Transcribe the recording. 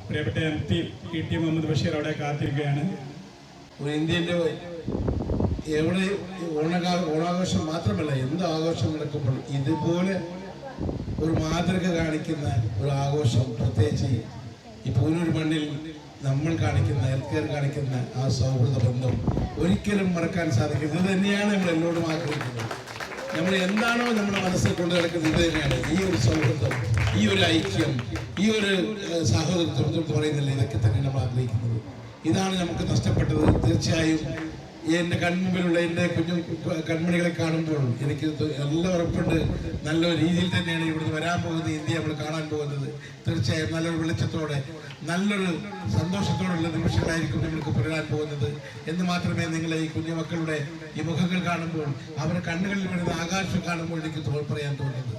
പ്രിയപ്പെട്ട MP PT Muhammad Basheer അവിടെ കാത്തിരിക്കുകയാണ്. ഒരു ഇന്ത്യൻ്റെ എവിടെ ഓണാഘോഷം മാത്രമല്ല, എന്ത് ആഘോഷം നടക്കുമ്പോൾ ഇതുപോലെ ഒരു മാതൃക കാണിക്കുന്ന ഒരു ആഘോഷം, പ്രത്യേകിച്ച് ഈ പൂനൂർ മണ്ണിൽ നമ്മൾ കാണിക്കുന്ന ഹെൽത്ത് കാണിക്കുന്ന ആ സൗഹൃദ ബന്ധം ഒരിക്കലും മറക്കാൻ സാധിക്കുന്നത്. ഇത് തന്നെയാണ് നമ്മൾ എന്നോടും ആഗ്രഹിക്കുന്നത്. നമ്മൾ എന്താണോ നമ്മുടെ മനസ്സിൽ കൊണ്ടു നടക്കുന്നത് ഇത് തന്നെയാണ്. ഈ ഒരു സൗഹൃദം, ഈ ഒരു ഐക്യം, ഈ ഒരു സഹോദരത്വം പറയുന്നില്ല, ഇതൊക്കെ തന്നെ നമ്മൾ ആഗ്രഹിക്കുന്നത്. ഇതാണ് നമുക്ക് നഷ്ടപ്പെട്ടത്. തീർച്ചയായും എൻ്റെ കൺമുമ്പിലുള്ള എൻ്റെ കുഞ്ഞു കൺമണികളെ കാണുമ്പോൾ എനിക്ക് നല്ല ഉറപ്പുണ്ട്, നല്ലൊരു രീതിയിൽ തന്നെയാണ് ഇവിടുന്ന് വരാൻ പോകുന്നത്. ഇന്ത്യ നമ്മൾ കാണാൻ പോകുന്നത് തീർച്ചയായും നല്ലൊരു വെളിച്ചത്തോടെ, നല്ലൊരു സന്തോഷത്തോടുള്ള നിമിഷങ്ങളായിരിക്കും നമ്മൾക്ക് പുലരാൻ പോകുന്നത് എന്ന് മാത്രമേ നിങ്ങളെ ഈ കുഞ്ഞുമക്കളുടെ ഈ മുഖങ്ങൾ കാണുമ്പോൾ, അവരുടെ കണ്ണുകളിൽ വരുന്ന ആകാശം കാണുമ്പോൾ എനിക്ക് പറയാൻ തോന്നുന്നത്.